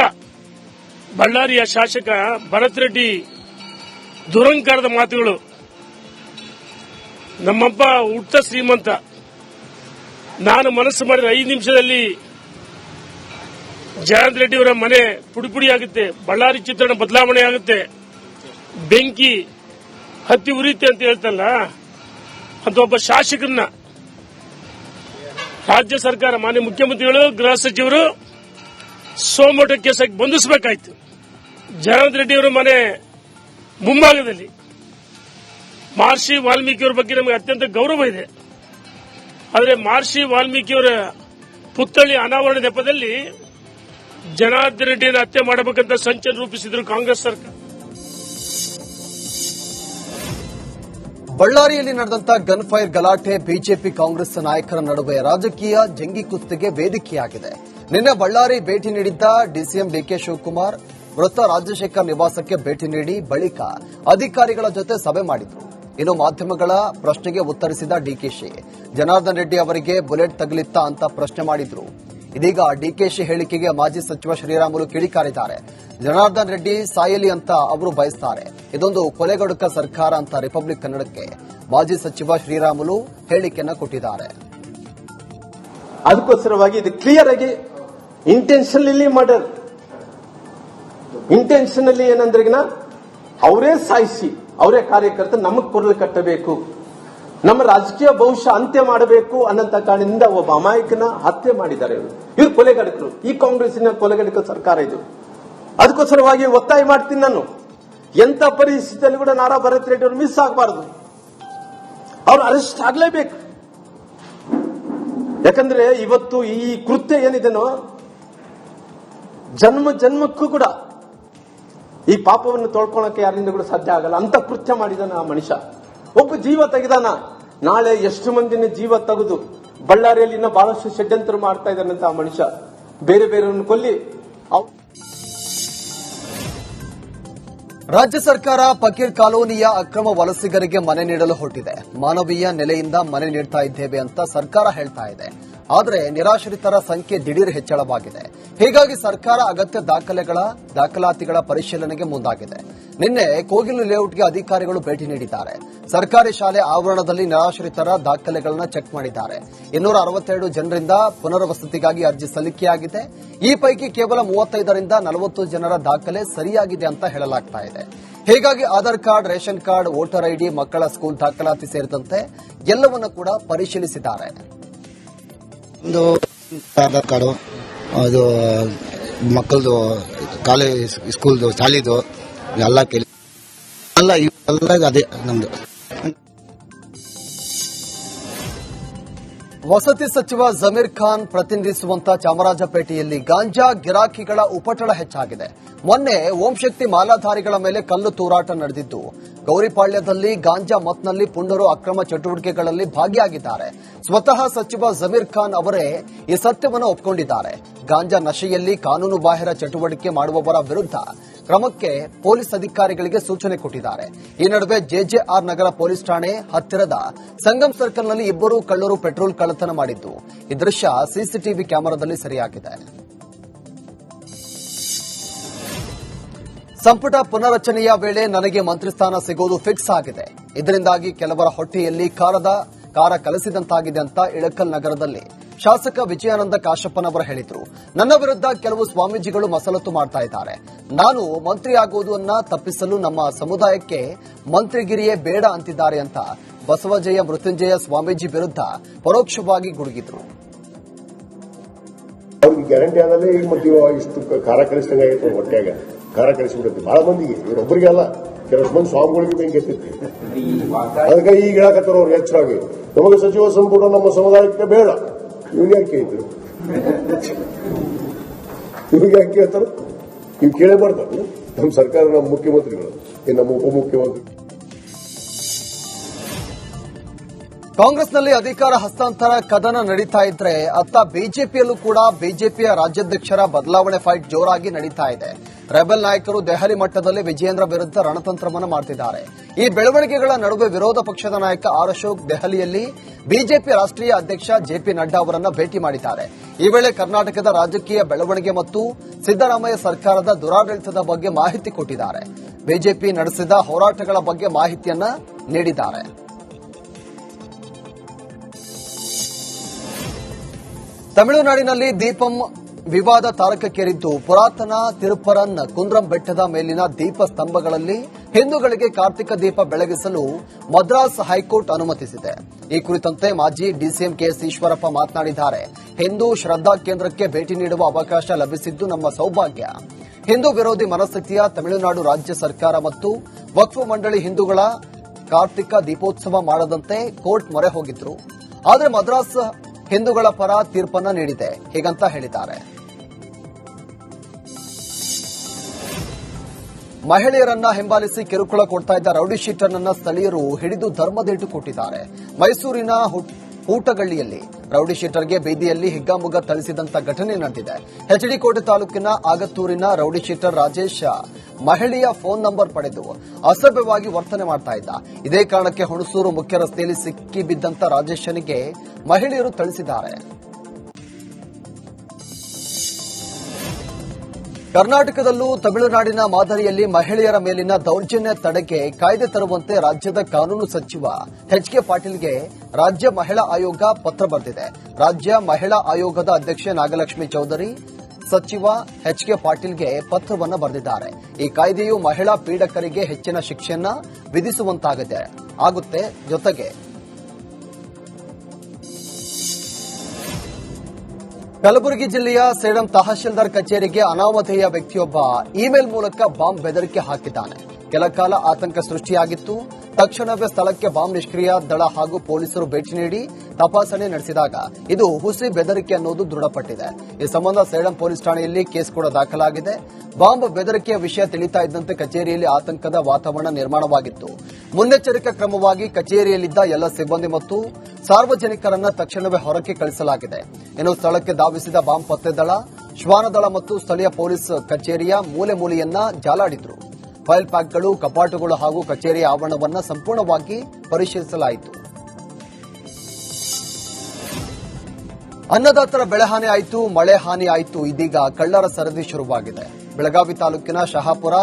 ಬಳ್ಳಾರಿಯ ಶಾಸಕ ಭರತ್ ರೆಡ್ಡಿ ದುರಂಕಾರದ ಮಾತುಗಳು. ನಮ್ಮಪ್ಪ ಹುಟ್ಟ ಶ್ರೀಮಂತ, ನಾನು ಮನಸ್ಸು ಮಾಡಿದ 5 ನಿಮಿಷದಲ್ಲಿ ಜಯಂತ್ ರೆಡ್ಡಿ ಅವರ ಮನೆ ಪುಡಿಪುಡಿ ಆಗುತ್ತೆ, ಬಳ್ಳಾರಿ ಚಿತ್ರಣ ಬದಲಾವಣೆ ಆಗುತ್ತೆ, ಬೆಂಕಿ ಹತ್ತಿ ಉರಿಯುತ್ತೆ ಅಂತ ಹೇಳ್ತಲ್ಲ, ಅಂತ ಒಬ್ಬ ಶಾಸಕರನ್ನ ರಾಜ್ಯ ಸರ್ಕಾರ, ಮಾನ್ಯ ಮುಖ್ಯಮಂತ್ರಿಗಳು, ಗೃಹ ಸಚಿವರು ಸೋಮೋಟ ಕೇಸಾಗಿ ಬಂಧಿಸಬೇಕಾಯ್ತು. ಜಯಂತ್ ರೆಡ್ಡಿ ಅವರ ಮನೆ ಮುಂಭಾಗದಲ್ಲಿ ಮಹರ್ಷಿ ವಾಲ್ಮೀಕಿಯವರ ಬಗ್ಗೆ ನಮಗೆ ಅತ್ಯಂತ ಗೌರವ ಇದೆ. ಆದರೆ ಮಹರ್ಷಿ ವಾಲ್ಮೀಕಿಯವರ ಪುತ್ಥಳಿ ಅನಾವರಣ ನೆಪದಲ್ಲಿ ಜನಾರ್ದನ್ ರೆಡ್ಡಿಯನ್ನು ಹತ್ಯೆ ಮಾಡಬೇಕಂತ ಸಂಚಲನ ರೂಪಿಸಿದ್ರು ಕಾಂಗ್ರೆಸ್ ಸರ್ಕಾರ. ಬಳ್ಳಾರಿಯಲ್ಲಿ ನಡೆದಂತ ಗನ್ ಫೈರ್ ಗಲಾಟೆ ಬಿಜೆಪಿ ಕಾಂಗ್ರೆಸ್ ನಾಯಕರ ನಡುವೆ ರಾಜಕೀಯ ಜಂಗಿ ಕುಸ್ತಿಗೆ ವೇದಿಕೆಯಾಗಿದೆ. ನಿನ್ನೆ ಬಳ್ಳಾರಿ ಭೇಟಿ ನೀಡಿದ್ದ ಡಿಸಿಎಂ ಡಿಕೆ ಶಿವಕುಮಾರ್ ಮೃತ ರಾಜಶೇಖರ್ ನಿವಾಸಕ್ಕೆ ಭೇಟಿ ನೀಡಿ ಬಳಿಕ ಅಧಿಕಾರಿಗಳ ಜೊತೆ ಸಭೆ ಮಾಡಿದ್ರು. ಇನ್ನು ಮಾಧ್ಯಮಗಳ ಪ್ರಶ್ನೆಗೆ ಉತ್ತರಿಸಿದ ಡಿಕೆಶಿ ಜನಾರ್ದನ್ ರೆಡ್ಡಿ ಅವರಿಗೆ ಬುಲೆಟ್ ತಗುಲಿತ್ತಾ ಅಂತ ಪ್ರಶ್ನೆ ಮಾಡಿದ್ರು. ಇದೀಗ ಡಿಕೆಶಿ ಹೇಳಿಕೆಗೆ ಮಾಜಿ ಸಚಿವ ಶ್ರೀರಾಮುಲು ಕಿಡಿಕಾರಿದ್ದಾರೆ. ಜನಾರ್ದನ್ ರೆಡ್ಡಿ ಸಾಯಲಿ ಅಂತ ಅವರು ಬಯಸ್ತಾರೆ. ಇದೊಂದು ಕೊಲೆಗಡುಕ ಸರ್ಕಾರ ಅಂತ ರಿಪಬ್ಲಿಕ್ ಕನ್ನಡಕ್ಕೆ ಮಾಜಿ ಸಚಿವ ಶ್ರೀರಾಮುಲು ಹೇಳಿಕೆಯನ್ನ ಕೊಟ್ಟಿದ್ದಾರೆ. ಅದಕ್ಕೋಸ್ಕರವಾಗಿ ಇದು ಕ್ಲಿಯರ್ ಆಗಿ ಇಂಟೆನ್ಷನಲಿ ಮರ್ಡರ್, ಇಂಟೆನ್ಷನಲಿ ಏನಂದ್ರೆಗಿನ ಅವರೇ ಸಾಯಿಸಿ ಅವರೇ ಕಾರ್ಯಕರ್ತ ನಮಗ್ ಕೊರಲು ಕಟ್ಟಬೇಕು, ನಮ್ಮ ರಾಜಕೀಯ ಭವಿಷ್ಯ ಅಂತ್ಯ ಮಾಡಬೇಕು ಅನ್ನಂತ ಕಾರಣದಿಂದ ಒಬ್ಬ ಅಮಾಯಕನ ಹತ್ಯೆ ಮಾಡಿದ್ದಾರೆ. ಇವರು ಕೊಲೆಗಡಕರು. ಈ ಕಾಂಗ್ರೆಸ್ಸಿನ ಕೊಲೆಗಡಕ ಸರ್ಕಾರ ಇದು. ಅದಕ್ಕೋಸ್ಕರವಾಗಿ ಒತ್ತಾಯ ಮಾಡ್ತೀನಿ ನಾನು, ಎಂತ ಪರಿಸ್ಥಿತಿಯಲ್ಲಿ ಕೂಡ ನಾರಾ ಭರತ್ ರೆಡ್ಡಿ ಅವರು ಮಿಸ್ ಆಗಬಾರದು, ಅವ್ರು ಅರೆಸ್ಟ್ ಆಗ್ಲೇಬೇಕು. ಯಾಕಂದ್ರೆ ಇವತ್ತು ಈ ಕೃತ್ಯ ಏನಿದೆನೋ ಜನ್ಮಕ್ಕೂ ಕೂಡ ಈ ಪಾಪವನ್ನು ತೊಳ್ಕೊಳಕ್ಕೆ ಯಾರಿಂದ ಕೂಡ ಸಾಧ್ಯ ಆಗಲ್ಲ. ಅಂತ ಕೃತ್ಯ ಮಾಡಿದಾನ ಆ ಮನುಷ್ಯ. ಒಬ್ಬ ಜೀವ ತೆಗೆದಾನ, ನಾಳೆ ಎಷ್ಟು ಮಂದಿನ ಜೀವ ತೆಗೆದು ಬಳ್ಳಾರಿಯಲ್ಲಿ ಇನ್ನ ಬಹಳಷ್ಟು ಷಡ್ಯಂತ್ರ ಮಾಡ್ತಾ ಇದ್ದಾನಂತ ಆ ಮನುಷ್ಯ. ಬೇರೆ ಬೇರೆಯವ್ರನ್ನ ಕೊಲ್ಲಿ. ರಾಜ್ಯ ಸರ್ಕಾರ ಫಕೀರ್ ಕಾಲೋನಿಯ ಅಕ್ರಮ ವಲಸಿಗರಿಗೆ ಮನೆ ನೀಡಲು ಹೊರಟಿದೆ. ಮಾನವೀಯ ನೆಲೆಯಿಂದ ಮನೆ ನೀಡ್ತಾ ಇದ್ದೇವೆ ಅಂತ ಸರ್ಕಾರ ಹೇಳ್ತಾ ಇದೆ. ಆದರೆ ನಿರಾಶ್ರಿತರ ಸಂಖ್ಯೆ ದಿಢೀರ್ ಹೆಚ್ಚಳವಾಗಿದೆ. ಹೀಗಾಗಿ ಸರ್ಕಾರ ಅಗತ್ಯ ದಾಖಲಾತಿಗಳ ಪರಿಶೀಲನೆಗೆ ಮುಂದಾಗಿದೆ. ನಿನ್ನೆ ಕೋಗಿಲು ಲೇಔಟ್ಗೆ ಅಧಿಕಾರಿಗಳು ಭೇಟಿ ನೀಡಿದ್ದಾರೆ. ಸರ್ಕಾರಿ ಶಾಲೆ ಆವರಣದಲ್ಲಿ ನಿರಾಶ್ರಿತರ ದಾಖಲೆಗಳನ್ನು ಚೆಕ್ ಮಾಡಿದ್ದಾರೆ. 262 ಜನರಿಂದ ಪುನರ್ವಸತಿಗಾಗಿ ಅರ್ಜಿ ಸಲ್ಲಿಕೆಯಾಗಿದೆ. ಈ ಪೈಕಿ ಕೇವಲ 35ರಿಂದ 40 ಜನರ ದಾಖಲೆ ಸರಿಯಾಗಿದೆ ಅಂತ ಹೇಳಲಾಗ್ತಾ ಇದೆ. ಹೀಗಾಗಿ Aadhaar card, ration card, voter ID, ಮಕ್ಕಳ ಸ್ಕೂಲ್ ದಾಖಲಾತಿ ಸೇರಿದಂತೆ ಎಲ್ಲವನ್ನೂ ಕೂಡ ಪರಿಶೀಲಿಸಿದ್ದಾರೆ. ಒಂದು ಆಧಾರ್ ಕಾರ್ಡು, ಅದು ಮಕ್ಕಳದು ಕಾಲೇಜ್ ಸ್ಕೂಲ್ದು ಶಾಲಿದು ಎಲ್ಲ ಅದೇ ನಮ್ದು. ವಸತಿ ಸಚಿವ ಜಮೀರ್ ಖಾನ್ ಪ್ರತಿನಿಧಿಸುವಂತಹ ಚಾಮರಾಜಪೇಟೆಯಲ್ಲಿ ಗಾಂಜಾ ಗಿರಾಕಿಗಳ ಉಪಟಳ ಹೆಚ್ಚಾಗಿದೆ. ಮೊನ್ನೆ ಓಂ ಶಕ್ತಿ ಮಾಲಾಧಾರಿಗಳ ಮೇಲೆ ಕಲ್ಲು ತೂರಾಟ ನಡೆದಿದ್ದು, ಗೌರಿಪಾಳ್ಯದಲ್ಲಿ ಗಾಂಜಾ ಮತ್ನಲ್ಲಿ ಪುಂಡರು ಅಕ್ರಮ ಚಟುವಟಿಕೆಗಳಲ್ಲಿ ಭಾಗಿಯಾಗಿದ್ದಾರೆ. ಸ್ವತಃ ಸಚಿವ ಜಮೀರ್ ಖಾನ್ ಅವರೇ ಈ ಸತ್ಯವನ್ನು ಒಪ್ಪಿಕೊಂಡಿದ್ದಾರೆ. ಗಾಂಜಾ ನಶೆಯಲ್ಲಿ ಕಾನೂನು ಬಾಹಿರ ಚಟುವಟಿಕೆ ಮಾಡುವವರ ವಿರುದ್ಧ ಕ್ರಮಕ್ಕೆ ಪೊಲೀಸ್ ಅಧಿಕಾರಿಗಳಿಗೆ ಸೂಚನೆ ಕೊಟ್ಟಿದ್ದಾರೆ. ಈ ನಡುವೆ ಜೆಜೆಆರ್ ನಗರ ಪೊಲೀಸ್ ಠಾಣೆ ಹತ್ತಿರದ ಸಂಗಮ್ ಸರ್ಕಲ್ನಲ್ಲಿ ಇಬ್ಬರು ಕಳ್ಳರು ಪೆಟ್ರೋಲ್ ಕಳ್ಳತನ ಮಾಡಿದ್ದು, ಈ ದೃಶ್ಯ ಸಿಸಿಟಿವಿ ಕ್ಯಾಮೆರಾದಲ್ಲಿ ಸೆರೆಯಾಗಿದೆ. ಸಂಪುಟ ಪುನರ್ರಚನೆಯ ವೇಳೆ ನನಗೆ ಮಂತ್ರಿ ಸ್ಥಾನ ಸಿಗೋದು ಫಿಕ್ಸ್ ಆಗಿದೆ. ಇದರಿಂದಾಗಿ ಕೆಲವರ ಹೊಟ್ಟೆಯಲ್ಲಿ ಖಾರ ಕಲಸಿದಂತಾಗಿದೆ ಅಂತ ಇಳಕಲ್ ನಗರದಲ್ಲಿ ಶಾಸಕ ವಿಜಯಾನಂದ ಕಾಶಪ್ಪನವರು ಹೇಳಿದರು. ನನ್ನ ವಿರುದ್ಧ ಕೆಲವು ಸ್ವಾಮೀಜಿಗಳು ಮಸಲತ್ತು ಮಾಡ್ತಾ ಇದ್ದಾರೆ. ನಾನು ಮಂತ್ರಿಯಾಗುವುದನ್ನ ತಪ್ಪಿಸಲು ನಮ್ಮ ಸಮುದಾಯಕ್ಕೆ ಮಂತ್ರಿಗಿರಿಯೇ ಬೇಡ ಅಂತಿದ್ದಾರೆ ಅಂತ ಬಸವಜಯ ಮೃತ್ಯುಂಜಯ ಸ್ವಾಮೀಜಿ ವಿರುದ್ಧ ಪರೋಕ್ಷವಾಗಿ ಗುಡುಗಿದ್ರು. ಅವ್ರಿಗೆ ಗ್ಯಾರಂಟಿ ಆದಲ್ಲೇ ಈಗ ಮತ್ತೆ ಇಷ್ಟು ಖಾರ ಕಲಿಸಿದಂಗಾಗಿತ್ತು, ಹೊಟ್ಟೆಯಾಗ ಖಾರ ಕಲಿಸಿಬಿಡುತ್ತೆ ಬಹಳ ಮಂದಿಗೆ, ಇವರೊಬ್ಬರಿಗೆ ಅಲ್ಲ, ಕೆಲವಷ್ಟು ಮಂದಿ ಸ್ವಾಮಿಗಳಿಗೆ ಬೆಂಕಿ ಎತ್ತಿತ್ತು. ಅದಕ್ಕೆ ಈಗ ಹೇಳಕತ್ತಾರ ಅವ್ರು ಹೆಚ್ಚಾಗಿ, ನಮಗೆ ಸಚಿವ ಸಂಪುಟ ನಮ್ಮ ಸಮುದಾಯಕ್ಕೆ ಬೇಡ. ಇವ್ರು ಯಾಕೆ ಕೇಳಿದ್ರು? ಇವ್ರಿಗೆ ಯಾಕೆ ಕೇಳ್ತಾರ? ಇವ್ ಕೇಳೇ ಬರ್ತಾರೆ. ನಮ್ಮ ಸರ್ಕಾರ, ನಮ್ಮ ಮುಖ್ಯಮಂತ್ರಿಗಳು, ನಮ್ಮ ಉಪಮುಖ್ಯಮಂತ್ರಿ. ಕಾಂಗ್ರೆಸ್ನಲ್ಲಿ ಅಧಿಕಾರ ಹಸ್ತಾಂತರ ಕದನ ನಡೀತಾ ಇದ್ರೆ ಅತ್ತ ಬಿಜೆಪಿಯಲ್ಲೂ ಕೂಡ ಬಿಜೆಪಿಯ ರಾಜ್ಯಾಧ್ಯಕ್ಷರ ಬದಲಾವಣೆ ಫೈಟ್ ಜೋರಾಗಿ ನಡೀತಾ ಇದೆ. ರೆಬೆಲ್ ನಾಯಕರು ದೆಹಲಿ ಮಟ್ಟದಲ್ಲಿ ವಿಜಯೇಂದ್ರ ವಿರುದ್ಧ ರಣತಂತ್ರವನ್ನು ಮಾಡ್ತಿದ್ದಾರೆ. ಈ ಬೆಳವಣಿಗೆಗಳ ನಡುವೆ ವಿರೋಧ ಪಕ್ಷದ ನಾಯಕ ಆರ್ ಅಶೋಕ್ ದೆಹಲಿಯಲ್ಲಿ ಬಿಜೆಪಿ ರಾಷ್ಟ್ರೀಯ ಅಧ್ಯಕ್ಷ ಜೆಪಿ ನಡ್ಡಾ ಅವರನ್ನ ಭೇಟಿ ಮಾಡಿದ್ದಾರೆ. ಈ ವೇಳೆ ಕರ್ನಾಟಕದ ರಾಜಕೀಯ ಬೆಳವಣಿಗೆ ಮತ್ತು ಸಿದ್ದರಾಮಯ್ಯ ಸರ್ಕಾರದ ದುರಾಡಳಿತದ ಬಗ್ಗೆ ಮಾಹಿತಿ ಕೊಟ್ಟಿದ್ದಾರೆ. ಬಿಜೆಪಿ ನಡೆಸಿದ ಹೋರಾಟಗಳ ಬಗ್ಗೆ ಮಾಹಿತಿಯನ್ನ ನೀಡಿದ್ದಾರೆ. ತಮಿಳುನಾಡಿನಲ್ಲಿ ದೀಪಂ ವಿವಾದ ತಾರಕಕ್ಕೇರಿದ್ದು, ಪುರಾತನ ತಿರುಪರನ್ ಕುಂದ್ರಂ ಬೆಟ್ಟದ ಮೇಲಿನ ದೀಪ ಸ್ತಂಭಗಳಲ್ಲಿ ಹಿಂದೂಗಳಿಗೆ ಕಾರ್ತಿಕ ದೀಪ ಬೆಳಗಿಸಲು ಮದ್ರಾಸ್ ಹೈಕೋರ್ಟ್ ಅನುಮತಿಸಿದೆ. ಈ ಕುರಿತಂತೆ ಮಾಜಿ ಡಿಸಿಎಂ ಕೆಎಸ್ ಈಶ್ವರಪ್ಪ ಮಾತನಾಡಿದ್ದಾರೆ. ಹಿಂದೂ ಶ್ರದ್ಧಾ ಕೇಂದ್ರಕ್ಕೆ ಭೇಟಿ ನೀಡುವ ಅವಕಾಶ ಲಭಿಸಿದ್ದು ನಮ್ಮ ಸೌಭಾಗ್ಯ. ಹಿಂದೂ ವಿರೋಧಿ ಮನಸ್ಥಿತಿಯ ತಮಿಳುನಾಡು ರಾಜ್ಯ ಸರ್ಕಾರ ಮತ್ತು ವಕ್ಫ್ ಮಂಡಳಿ ಹಿಂದೂಗಳ ಕಾರ್ತಿಕ ದೀಪೋತ್ಸವ ಮಾಡದಂತೆ ಕೋರ್ಟ್ ಮೊರೆ ಹೋಗಿದ್ರು. ಆದರೆ ಮದ್ರಾಸ್ ಹಿಂದೂಗಳ ಪರ ತೀರ್ಪನ್ನ ನೀಡಿದೆ, ಹೀಗಂತ ಹೇಳಿದ್ದಾರೆ. ಮಹಿಳೆಯರನ್ನ ಹಿಂಬಾಲಿಸಿ ಕಿರುಕುಳ ಕೊಡ್ತಾ ಇದ್ದ ರೌಡಿ ಶೀಟರ್ನನ್ನ ಸ್ಥಳೀಯರು ಹಿಡಿದು ಧರ್ಮದೇಟು ಕೊಟ್ಟಿದ್ದಾರೆ. ಮೈಸೂರಿನ ಊಟಗಳ್ಳಿಯಲ್ಲಿ ರೌಡಿ ಶೀಟರ್ಗೆ ಬೀದಿಯಲ್ಲಿ ಹಿಗ್ಗಾಮುಗ್ಗಾ ಥಳಿಸಿದಂತ ಘಟನೆ ನಡೆದಿದೆ. ಎಚ್ಡಿ ಕೋಟೆ ತಾಲೂಕಿನ ಆಗತ್ತೂರಿನ ರೌಡಿ ಶೀಟರ್ ರಾಜೇಶ್ ಮಹಿಳೆಯ ಫೋನ್ ನಂಬರ್ ಪಡೆದು ಅಸಭ್ಯವಾಗಿ ವರ್ತನೆ ಮಾಡ್ತಾ ಇದ್ದ. ಇದೇ ಕಾರಣಕ್ಕೆ ಹುಣಸೂರು ಮುಖ್ಯ ರಸ್ತೆಯಲ್ಲಿ ಸಿಕ್ಕಿಬಿದ್ದಂತ ರಾಜೇಶನಿಗೆ ಮಹಿಳೆಯರು ಥಳಿಸಿದ್ದಾರೆ. ಕರ್ನಾಟಕದಲ್ಲೂ ತಮಿಳುನಾಡಿನ ಮಾದರಿಯಲ್ಲಿ ಮಹಿಳೆಯರ ಮೇಲಿನ ದೌರ್ಜನ್ಯ ತಡೆಗೆ ಕಾಯ್ದೆ ತರುವಂತೆ ರಾಜ್ಯದ ಕಾನೂನು ಸಚಿವ ಎಚ್.ಕೆ. ಪಾಟೀಲ್ಗೆ ರಾಜ್ಯ ಮಹಿಳಾ ಆಯೋಗ ಪತ್ರ ಬರೆದಿದೆ. ರಾಜ್ಯ ಮಹಿಳಾ ಆಯೋಗದ ಅಧ್ಯಕ್ಷೆ ನಾಗಲಕ್ಷ್ಮಿ ಚೌಧರಿ ಸಚಿವ ಎಚ್.ಕೆ. ಪಾಟೀಲ್ಗೆ ಪತ್ರವನ್ನು ಬರೆದಿದ್ದಾರೆ. ಈ ಕಾಯ್ದೆಯು ಮಹಿಳಾ ಪೀಡಕರಿಗೆ ಹೆಚ್ಚಿನ ಶಿಕ್ಷೆಯನ್ನ ವಿಧಿಸುವಂತಾಗುತ್ತೆ. ಜೊತೆಗೆ ಕಲಬುರಗಿ ಜಿಲ್ಲೆಯ ಸೇಡಂ ತಹಶೀಲ್ದಾರ್ ಕಚೇರಿಗೆ ಅನಾಮಧೇಯ ವ್ಯಕ್ತಿಯೊಬ್ಬ ಇಮೇಲ್ ಮೂಲಕ ಬಾಂಬ್ ಬೆದರಿಕೆ ಹಾಕಿದ್ದಾನೆ. ಕೆಲಕಾಲ ಆತಂಕ ಸೃಷ್ಟಿಯಾಗಿತ್ತು. ತಕ್ಷಣವೇ ಸ್ಥಳಕ್ಕೆ ಬಾಂಬ್ ನಿಷ್ಕ್ರಿಯ ದಳ ಹಾಗೂ ಪೊಲೀಸರು ಭೇಟಿ ನೀಡಿ ತಪಾಸಣೆ ನಡೆಸಿದಾಗ ಇದು ಹುಸಿ ಬೆದರಿಕೆ ಅನ್ನೋದು ದೃಢಪಟ್ಟಿದೆ. ಈ ಸಂಬಂಧ ಸೇಡಂ ಪೊಲೀಸ್ ಠಾಣೆಯಲ್ಲಿ ಕೇಸ್ ಕೂಡ ದಾಖಲಾಗಿದೆ. ಬಾಂಬ್ ಬೆದರಿಕೆಯ ವಿಷಯ ತಿಳಿತಾ ಇದ್ದಂತೆ ಕಚೇರಿಯಲ್ಲಿ ಆತಂಕದ ವಾತಾವರಣ ನಿರ್ಮಾಣವಾಗಿತ್ತು. ಮುನ್ನೆಚ್ಚರಿಕಾ ಕ್ರಮವಾಗಿ ಕಚೇರಿಯಲ್ಲಿದ್ದ ಎಲ್ಲ ಸಿಬ್ಬಂದಿ ಮತ್ತು ಸಾರ್ವಜನಿಕರನ್ನ ತಕ್ಷಣವೇ ಹೊರಕ್ಕೆ ಕಳಿಸಲಾಗಿದೆ. ಇನ್ನು ಸ್ಥಳಕ್ಕೆ ಧಾವಿಸಿದ ಬಾಂಬ್ ಪತ್ತೆ ದಳ, ಶ್ವಾನದಳ ಮತ್ತು ಸ್ಥಳೀಯ ಪೊಲೀಸ್ ಕಚೇರಿಯ ಮೂಲೆ ಮೂಲೆಯನ್ನ ಜಾಲಾಡಿದ್ರು. ಫೈಲ್ ಪ್ಯಾಕ್ಗಳು, ಕಪಾಟುಗಳು ಹಾಗೂ ಕಚೇರಿಯ ಆವರಣವನ್ನು ಸಂಪೂರ್ಣವಾಗಿ ಪರಿಶೀಲಿಸಲಾಯಿತು. ಅನ್ನದಾತರ ಬೆಳೆ ಹಾನಿ ಆಯಿತು, ಮಳೆ ಹಾನಿ ಆಯಿತು. ಇದೀಗ ಕಳ್ಳರ ಸರದಿ ಶುರುವಾಗಿದೆ. ಬೆಳಗಾವಿ ತಾಲೂಕಿನ ಶಹಾಪುರ,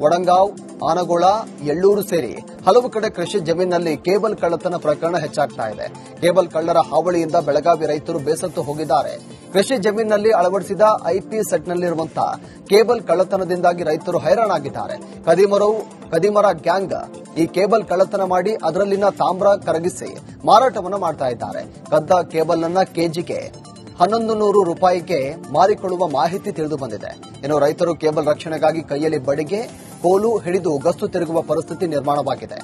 ವಡಂಗಾಂವ್, ಆನಗೋಳ, ಎಳ್ಳೂರು ಸೇರಿ ಹಲವು ಕಡೆ ಕೃಷಿ ಜಮೀನಿನಲ್ಲಿ ಕೇಬಲ್ ಕಳ್ಳತನ ಪ್ರಕರಣ ಹೆಚ್ಚಾಗ್ತಾ ಇದೆ. ಕೇಬಲ್ ಕಳ್ಳರ ಹಾವಳಿಯಿಂದ ಬೆಳಗಾವಿ ರೈತರು ಬೇಸತ್ತು ಹೋಗಿದ್ದಾರೆ. ಕೃಷಿ ಜಮೀನಿನಲ್ಲಿ ಅಳವಡಿಸಿದ ಐಪಿ ಸೆಟ್ನಲ್ಲಿರುವಂತಹ ಕೇಬಲ್ ಕಳ್ಳತನದಿಂದಾಗಿ ರೈತರು ಹೈರಾಣಾಗಿದ್ದಾರೆ. ಕದಿಮರ ಗ್ಯಾಂಗ್ ಈ ಕೇಬಲ್ ಕಳ್ಳತನ ಮಾಡಿ ಅದರಲ್ಲಿನ ತಾಮ್ರ ಕರಗಿಸಿ ಮಾರಾಟವನ್ನು ಮಾಡ್ತಾ ಇದ್ದಾರೆ. ಕದ್ದ ಕೇಬಲ್ ಅನ್ನ ಕೆಜಿಗೆ 1100 ರೂಪಾಯಿಗೆ ಮಾರಿಕೊಳ್ಳುವ ಮಾಹಿತಿ ತಿಳಿದು ಬಂದಿದೆ. ಇನ್ನು ರೈತರು ಕೇಬಲ್ ರಕ್ಷಣೆಗಾಗಿ ಕೈಯಲ್ಲಿ ಬಡಿಗೆ, ಕೋಲು ಹಿಡಿದು ಗಸ್ತು ತಿರುಗುವ ಪರಿಸ್ಥಿತಿ ನಿರ್ಮಾಣವಾಗಿದೆ.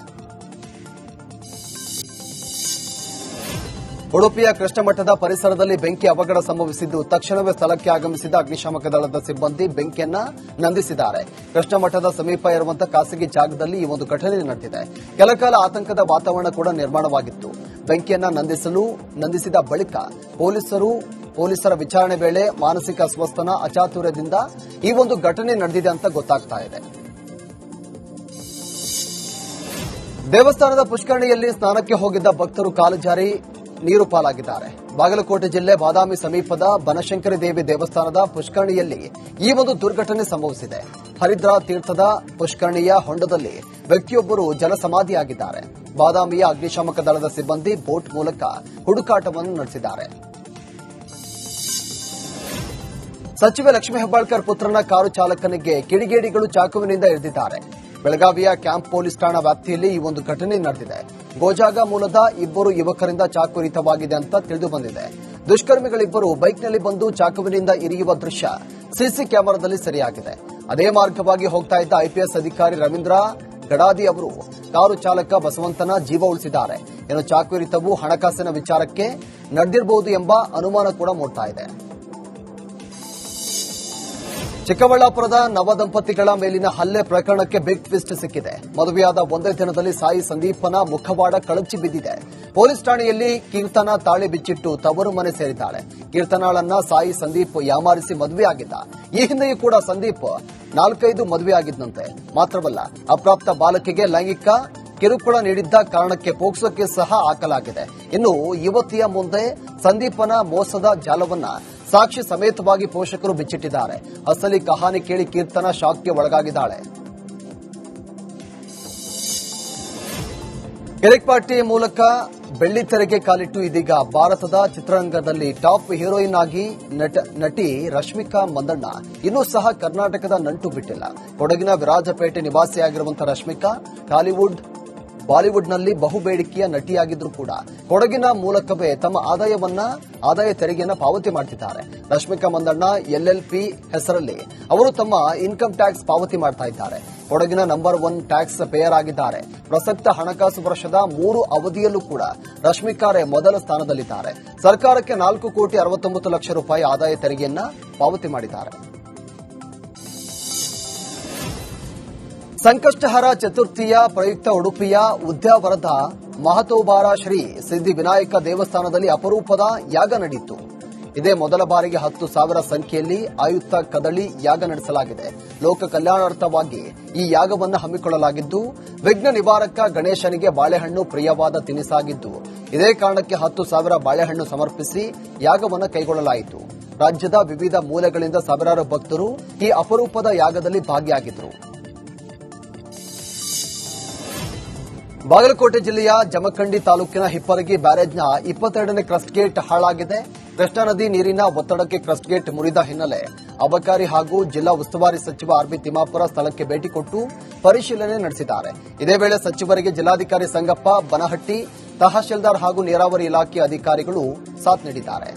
ಉಡುಪಿಯ ಕೃಷ್ಣಮಠದ ಪರಿಸರದಲ್ಲಿ ಬೆಂಕಿ ಅವಘಡ ಸಂಭವಿಸಿದ್ದು ತಕ್ಷಣವೇ ಸ್ಥಳಕ್ಕೆ ಆಗಮಿಸಿದ ಅಗ್ನಿಶಾಮಕ ದಳದ ಸಿಬ್ಬಂದಿ ಬೆಂಕಿಯನ್ನ ನಂದಿಸಿದ್ದಾರೆ. ಕೃಷ್ಣಮಠದ ಸಮೀಪ ಇರುವಂತಹ ಖಾಸಗಿ ಜಾಗದಲ್ಲಿ ಈ ಒಂದು ಘಟನೆ ನಡೆದಿದೆ. ಕೆಲಕಾಲ ಆತಂಕದ ವಾತಾವರಣ ಕೂಡ ನಿರ್ಮಾಣವಾಗಿತ್ತು. ಬೆಂಕಿಯನ್ನ ನಂದಿಸಿದ ಬಳಿಕ ಪೊಲೀಸರ ವಿಚಾರಣೆ ವೇಳೆ ಮಾನಸಿಕ ಅಸ್ವಸ್ಥನ ಅಚಾತುರ್ಯದಿಂದ ಈ ಒಂದು ಘಟನೆ ನಡೆದಿದೆ ಅಂತ ಗೊತ್ತಾಗ್ತಾ ಇದೆ. ದೇವಸ್ಥಾನದ ಪುಷ್ಕರಣಿಯಲ್ಲಿ ಸ್ನಾನಕ್ಕೆ ಹೋಗಿದ್ದ ಭಕ್ತರು ಕಾಲು ಜಾರಿ ನೀರು ಪಾಲಾಗಿದ್ದಾರೆ. ಬಾಗಲಕೋಟೆ ಜಿಲ್ಲೆ ಬಾದಾಮಿ ಸಮೀಪದ ಬನಶಂಕರಿ ದೇವಿ ದೇವಸ್ಥಾನದ ಪುಷ್ಕರಣಿಯಲ್ಲಿ ಈ ಒಂದು ದುರ್ಘಟನೆ ಸಂಭವಿಸಿದೆ. ಹರಿದ್ರಾ ತೀರ್ಥದ ಪುಷ್ಕರಣಿಯ ಹೊಂಡದಲ್ಲಿ ವ್ಯಕ್ತಿಯೊಬ್ಬರು ಜಲಸಮಾಧಿಯಾಗಿದ್ದಾರೆ. ಬಾದಾಮಿಯ ಅಗ್ನಿಶಾಮಕ ದಳದ ಸಿಬ್ಬಂದಿ ಬೋಟ್ ಮೂಲಕ ಹುಡುಕಾಟವನ್ನು ನಡೆಸಿದ್ದಾರೆ. ಸಚಿವ ಲಕ್ಷ್ಮೀ ಹೆಬ್ಬಾಳ್ಕರ್ ಪುತ್ರನ ಕಾರು ಚಾಲಕನಿಗೆ ಕಿಡಿಗೇಡಿಗಳು ಚಾಕುವಿನಿಂದ ಇರಿದಿದ್ದಾರೆ. ಬೆಳಗಾವಿಯ ಕ್ಯಾಂಪ್ ಪೊಲೀಸ್ ಠಾಣಾ ವ್ಯಾಪ್ತಿಯಲ್ಲಿ ಈ ಒಂದು ಘಟನೆ ನಡೆದಿದೆ. ಗೋಜಾಗ ಮೂಲದ ಇಬ್ಬರು ಯುವಕರಿಂದ ಚಾಕು ಇರಿತವಾಗಿದೆ ಅಂತ ತಿಳಿದು ಬಂದಿದೆ. ದುಷ್ಕರ್ಮಿಗಳಿಬ್ಬರು ಬೈಕ್ನಲ್ಲಿ ಬಂದು ಚಾಕುವಿನಿಂದ ಇರಿಯುವ ದೃಶ್ಯ ಸಿಸಿ ಕ್ಯಾಮೆರಾದಲ್ಲಿ ಸೆರೆಯಾಗಿದೆ. ಅದೇ ಮಾರ್ಗವಾಗಿ ಹೋಗ್ತಾ ಇದ್ದ ಐಪಿಎಸ್ ಅಧಿಕಾರಿ ರವೀಂದ್ರ ಗಡಾದಿ ಅವರು ಕಾರು ಚಾಲಕ ಬಸವಂತನ ಜೀವ ಉಳಿಸಿದ್ದಾರೆ. ಇನ್ನು ಚಾಕು ಇರಿತವು ಹಣಕಾಸಿನ ವಿಚಾರಕ್ಕೆ ನಡೆದಿರಬಹುದು ಎಂಬ ಅನುಮಾನ ಕೂಡ ಮೂಡ್ತಾ ಇದೆ. ಚಿಕ್ಕಬಳ್ಳಾಪುರದ ನವದಂಪತಿಗಳ ಮೇಲಿನ ಹಲ್ಲೆ ಪ್ರಕರಣಕ್ಕೆ ಬಿಗ್ ಟ್ವಿಸ್ಟ್ ಸಿಕ್ಕಿದೆ. ಮದುವೆಯಾದ ಒಂದೇ ದಿನದಲ್ಲಿ ಸಾಯಿ ಸಂದೀಪನ ಮುಖವಾಡ ಕಳಚಿ ಬಿದ್ದಿದೆ. ಪೊಲೀಸ್ ಠಾಣೆಯಲ್ಲಿ ಕೀರ್ತನ ತಾಳಿ ಬಿಚ್ಚಿಟ್ಟು ತವರು ಮನೆ ಸೇರಿದ್ದಾಳೆ. ಕೀರ್ತನಾಳನ್ನ ಸಾಯಿ ಸಂದೀಪ್ ಯಾಮಾರಿಸಿ ಮದುವೆಯಾಗಿದ್ದ. ಈ ಹಿಂದೆಯೂ ಕೂಡ ಸಂದೀಪ್ 4-5 ಮದುವೆಯಾಗಿದ್ದಂತೆ. ಮಾತ್ರವಲ್ಲ, ಅಪ್ರಾಪ್ತ ಬಾಲಕಿಗೆ ಲೈಂಗಿಕ ಕಿರುಕುಳ ನೀಡಿದ್ದ ಕಾರಣಕ್ಕೆ ಪೋಕ್ಸೋ ಕೇಸ್ ಸಹ ಹಾಕಲಾಗಿದೆ. ಇನ್ನು ಯುವತಿಯ ಮುಂದೆ ಸಂದೀಪನ ಮೋಸದ ಜಾಲವನ್ನ ಸಾಕ್ಷಿ ಸಮೇತವಾಗಿ ಪೋಷಕರು ಬಿಚ್ಚಿಟ್ಟಿದ್ದಾರೆ. ಅಸಲಿ ಕಹಾನಿ ಕೇಳಿ ಕೀರ್ತನ ಶಾಕ್ಗೆ ಒಳಗಾಗಿದ್ದಾಳೆ. ಕಿರಿಕ್ ಪಾರ್ಟಿ ಮೂಲಕ ಬೆಳ್ಳಿತೆರೆಗೆ ಕಾಲಿಟ್ಟು ಇದೀಗ ಭಾರತದ ಚಿತ್ರರಂಗದಲ್ಲಿ ಟಾಪ್ ಹೀರೋಯಿನ್ ಆಗಿ ನಟಿ ರಶ್ಮಿಕಾ ಮಂದಣ್ಣ ಇನ್ನೂ ಸಹ ಕರ್ನಾಟಕದ ನಂಟು ಬಿಟ್ಟಿಲ್ಲ. ಕೊಡಗಿನ ವಿರಾಜಪೇಟೆ ನಿವಾಸಿಯಾಗಿರುವಂತಹ ರಶ್ಮಿಕಾ ಬಾಲಿವುಡ್ನಲ್ಲಿ ಬಹುಬೇಡಿಕೆಯ ನಟಿಯಾಗಿದ್ರೂ ಕೂಡ ಕೊಡಗಿನ ಮೂಲಕವೇ ತಮ್ಮ ಆದಾಯ ತೆರಿಗೆಯನ್ನು ಪಾವತಿ ಮಾಡುತ್ತಿದ್ದಾರೆ. ರಶ್ಮಿಕಾ ಮಂದಣ್ಣ LLP ಹೆಸರಲ್ಲಿ ಅವರು ತಮ್ಮ ಇನ್ಕಮ್ ಟ್ಯಾಕ್ಸ್ ಪಾವತಿ ಮಾಡ್ತಾ ಇದ್ದಾರೆ. ಕೊಡಗಿನ ನಂಬರ್ 1 ಟ್ಯಾಕ್ಸ್ ಪೇಯರ್ ಆಗಿದ್ದಾರೆ. ಪ್ರಸಕ್ತ ಹಣಕಾಸು ವರ್ಷದ 3 ಅವಧಿಯಲ್ಲೂ ಕೂಡ ರಶ್ಮಿಕಾರೇ ಮೊದಲ ಸ್ಥಾನದಲ್ಲಿದ್ದಾರೆ. ಸರ್ಕಾರಕ್ಕೆ 4,69 ಲಕ್ಷ ರೂಪಾಯಿ ಆದಾಯ ತೆರಿಗೆಯನ್ನ ಪಾವತಿ ಮಾಡಿದ್ದಾರೆ. ಸಂಕಷ್ಟಹರ ಚತುರ್ಥಿಯ ಪ್ರಯುಕ್ತ ಉಡುಪಿಯ ಉದ್ಯಾವರದ ಮಹತೋಬಾರ ಶ್ರೀ ಸಿದ್ಧಿ ವಿನಾಯಕ ದೇವಸ್ಥಾನದಲ್ಲಿ ಅಪರೂಪದ ಯಾಗ ನಡೆಯಿತು. ಇದೇ ಮೊದಲ ಬಾರಿಗೆ 10,000 ಸಂಖ್ಯೆಯಲ್ಲಿ ಆಯುಕ್ತ ಕದಳಿ ಯಾಗ ನಡೆಸಲಾಗಿದೆ. ಲೋಕ ಕಲ್ಯಾಣಾರ್ಥವಾಗಿ ಈ ಯಾಗವನ್ನು ಹಮ್ಮಿಕೊಳ್ಳಲಾಗಿದ್ದು, ವಿಘ್ನ ನಿವಾರಕ ಗಣೇಶನಿಗೆ ಬಾಳೆಹಣ್ಣು ಪ್ರಿಯವಾದ ತಿನಿಸಾಗಿದ್ದು, ಇದೇ ಕಾರಣಕ್ಕೆ 10,000 ಬಾಳೆಹಣ್ಣು ಸಮರ್ಪಿಸಿ ಯಾಗವನ್ನು ಕೈಗೊಳ್ಳಲಾಯಿತು. ರಾಜ್ಯದ ವಿವಿಧ ಮೂಲೆಗಳಿಂದ ಸಾವಿರಾರು ಭಕ್ತರು ಈ ಅಪರೂಪದ ಯಾಗದಲ್ಲಿ ಭಾಗಿಯಾಗಿದ್ದರು. ಬಾಗಲಕೋಟೆ ಜಿಲ್ಲೆಯ ಜಮಖಂಡಿ ತಾಲೂಕಿನ ಹಿಪ್ಪರಗಿ ಬ್ಯಾರೇಜ್ನ 22ನೇ ಕ್ರಸ್ಟ್ ಗೇಟ್ ಹಾಳಾಗಿದೆ. ಕೃಷ್ಣಾ ನದಿ ನೀರಿನ ಒತ್ತಡಕ್ಕೆ ಕ್ರಸ್ಟ್ ಗೇಟ್ ಮುರಿದ ಹಿನ್ನೆಲೆ ಅಬಕಾರಿ ಹಾಗೂ ಜಿಲ್ಲಾ ಉಸ್ತುವಾರಿ ಸಚಿವ ಆರ್ಬಿ ತಿಮ್ಮಾಪುರ ಸ್ಥಳಕ್ಕೆ ಭೇಟಿ ಕೊಟ್ಟು ಪರಿಶೀಲನೆ ನಡೆಸಿದ್ದಾರೆ. ಇದೇ ವೇಳೆ ಸಚಿವರಿಗೆ ಜಿಲ್ಲಾಧಿಕಾರಿ ಸಂಗಪ್ಪ ಬನಹಟ್ಟಿ, ತಹಶೀಲ್ದಾರ್ ಹಾಗೂ ನೀರಾವರಿ ಇಲಾಖೆ ಅಧಿಕಾರಿಗಳು ಸಾಥ್ ನೀಡಿದ್ದಾರೆ.